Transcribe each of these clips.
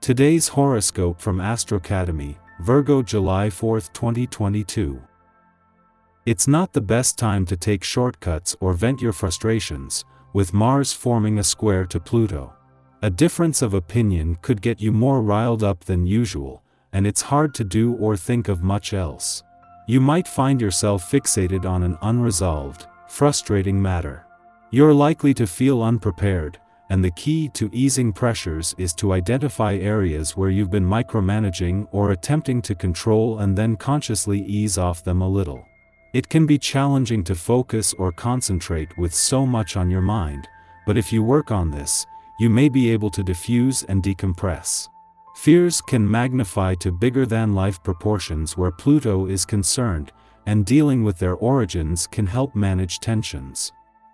Today's horoscope from Astrocademy, Virgo July 4, 2022. It's not the best time to take shortcuts or vent your frustrations, with Mars forming a square to Pluto. A difference of opinion could get you more riled up than usual, and it's hard to do or think of much else. You might find yourself fixated on an unresolved, frustrating matter. You're likely to feel unprepared, and the key to easing pressures is to identify areas where you've been micromanaging or attempting to control and then consciously ease off them a little. It can be challenging to focus or concentrate with so much on your mind, but if you work on this, you may be able to diffuse and decompress. Fears can magnify to bigger-than-life proportions where Pluto is concerned, and dealing with their origins can help manage tensions.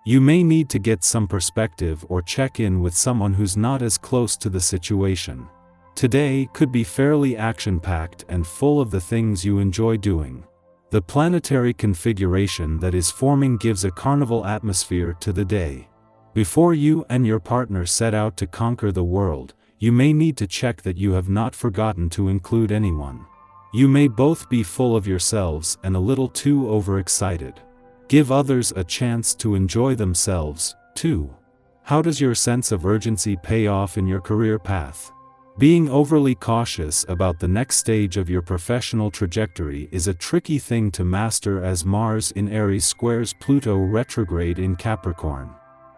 You may need to get some perspective or check in with someone who's not as close to the situation. Today could be fairly action-packed and full of the things you enjoy doing. The planetary configuration that is forming gives a carnival atmosphere to the day. Before you and your partner set out to conquer the world, you may need to check that you have not forgotten to include anyone. You may both be full of yourselves and a little too overexcited. Give others a chance to enjoy themselves, too. How does your sense of urgency pay off in your career path? Being overly cautious about the next stage of your professional trajectory is a tricky thing to master as Mars in Aries squares Pluto retrograde in Capricorn.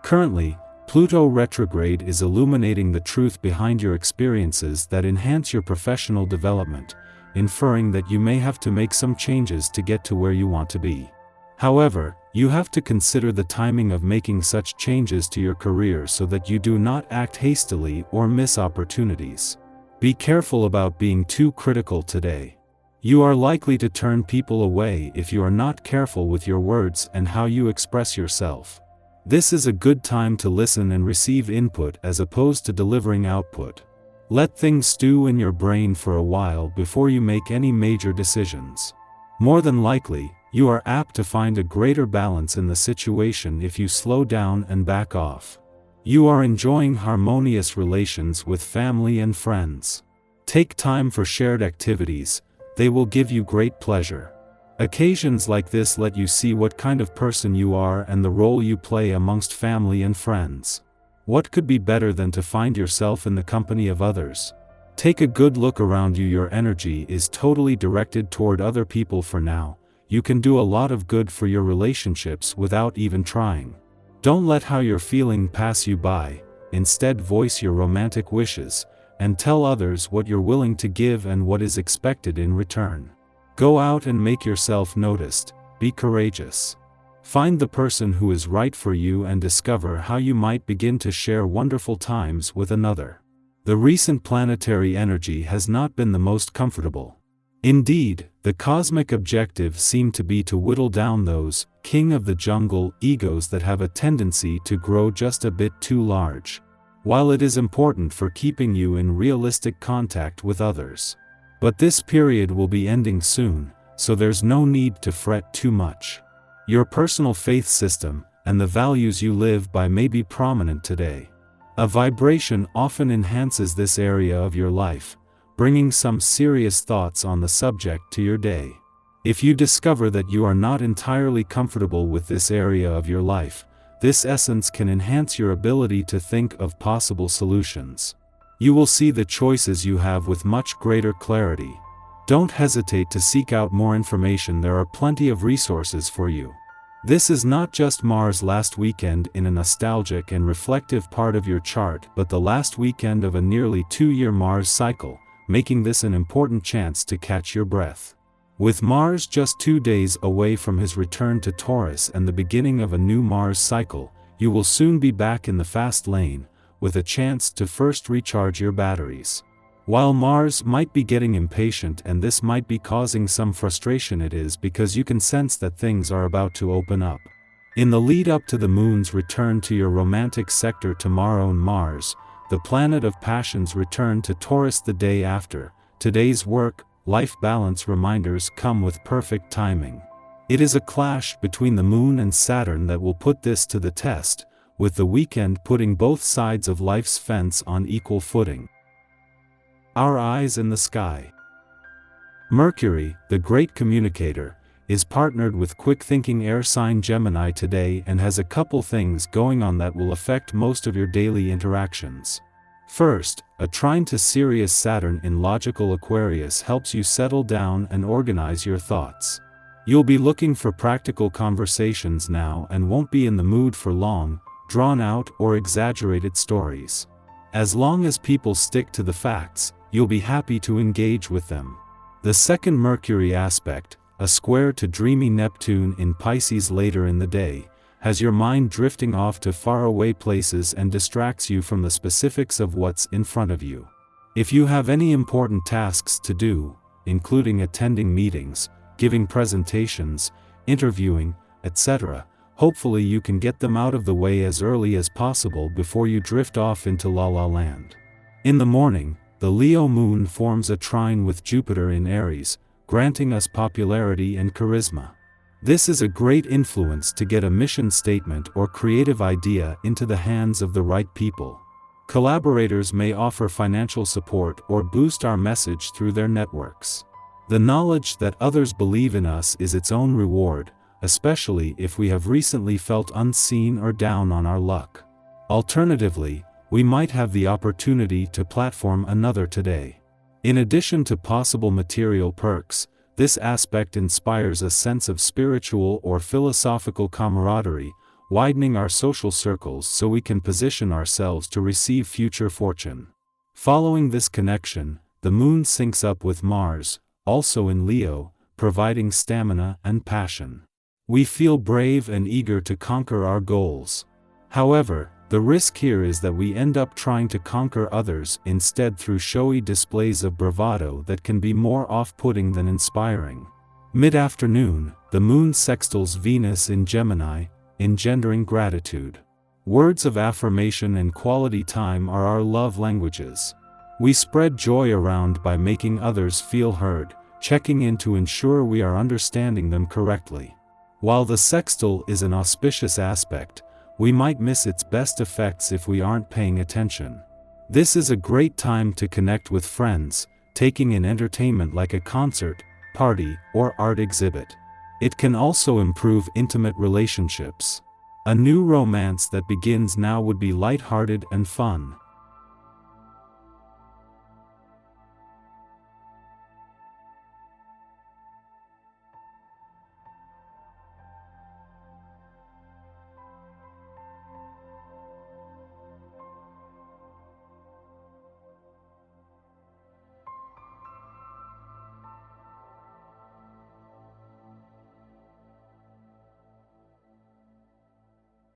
Currently, Pluto retrograde is illuminating the truth behind your experiences that enhance your professional development, inferring that you may have to make some changes to get to where you want to be. However, you have to consider the timing of making such changes to your career so that you do not act hastily or miss opportunities. Be careful about being too critical today. You are likely to turn people away if you are not careful with your words and how you express yourself. This is a good time to listen and receive input as opposed to delivering output. Let things stew in your brain for a while before you make any major decisions. More than likely, you are apt to find a greater balance in the situation if you slow down and back off. You are enjoying harmonious relations with family and friends. Take time for shared activities, they will give you great pleasure. Occasions like this let you see what kind of person you are and the role you play amongst family and friends. What could be better than to find yourself in the company of others? Take a good look around you. Your energy is totally directed toward other people for now. You can do a lot of good for your relationships without even trying. Don't let how you're feeling pass you by, instead voice your romantic wishes, and tell others what you're willing to give and what is expected in return. Go out and make yourself noticed, be courageous. Find the person who is right for you and discover how you might begin to share wonderful times with another. The recent planetary energy has not been the most comfortable. Indeed, the cosmic objective seemed to be to whittle down those king of the jungle egos that have a tendency to grow just a bit too large. While it is important for keeping you in realistic contact with others. But this period will be ending soon, so there's no need to fret too much. Your personal faith system and the values you live by may be prominent today. A vibration often enhances this area of your life, bringing some serious thoughts on the subject to your day. If you discover that you are not entirely comfortable with this area of your life, this essence can enhance your ability to think of possible solutions. You will see the choices you have with much greater clarity. Don't hesitate to seek out more information. There are plenty of resources for you. This is not just Mars last weekend in a nostalgic and reflective part of your chart, but the last weekend of a nearly 2-year Mars cycle, making this an important chance to catch your breath. With Mars just 2 days away from his return to Taurus and the beginning of a new Mars cycle, you will soon be back in the fast lane, with a chance to first recharge your batteries. While Mars might be getting impatient and this might be causing some frustration, it is because you can sense that things are about to open up. In the lead up to the Moon's return to your romantic sector tomorrow, Mars, the planet of passions, return to Taurus the day after. Today's work-life balance reminders come with perfect timing. It is a clash between the Moon and Saturn that will put this to the test, with the weekend putting both sides of life's fence on equal footing. Our eyes in the sky. Mercury, the great communicator, is partnered with quick-thinking air sign Gemini today and has a couple things going on that will affect most of your daily interactions. First, a trine to Sirius Saturn in logical Aquarius helps you settle down and organize your thoughts. You'll be looking for practical conversations now and won't be in the mood for long, drawn-out or exaggerated stories. As long as people stick to the facts, you'll be happy to engage with them. The second Mercury aspect, a square to dreamy Neptune in Pisces later in the day, has your mind drifting off to faraway places and distracts you from the specifics of what's in front of you. If you have any important tasks to do, including attending meetings, giving presentations, interviewing, etc., hopefully you can get them out of the way as early as possible before you drift off into La La Land. In the morning, the Leo moon forms a trine with Jupiter in Aries, granting us popularity and charisma. This is a great influence to get a mission statement or creative idea into the hands of the right people. Collaborators may offer financial support or boost our message through their networks. The knowledge that others believe in us is its own reward, especially if we have recently felt unseen or down on our luck. Alternatively, we might have the opportunity to platform another today. In addition to possible material perks, this aspect inspires a sense of spiritual or philosophical camaraderie, widening our social circles so we can position ourselves to receive future fortune. Following this connection, the moon syncs up with Mars, also in Leo, providing stamina and passion. We feel brave and eager to conquer our goals. However, the risk here is that we end up trying to conquer others instead through showy displays of bravado that can be more off-putting than inspiring. Mid-afternoon, the moon sextiles Venus in Gemini, engendering gratitude. Words of affirmation and quality time are our love languages. We spread joy around by making others feel heard, checking in to ensure we are understanding them correctly. While the sextile is an auspicious aspect, we might miss its best effects if we aren't paying attention. This is a great time to connect with friends, taking in entertainment like a concert, party, or art exhibit. It can also improve intimate relationships. A new romance that begins now would be lighthearted and fun.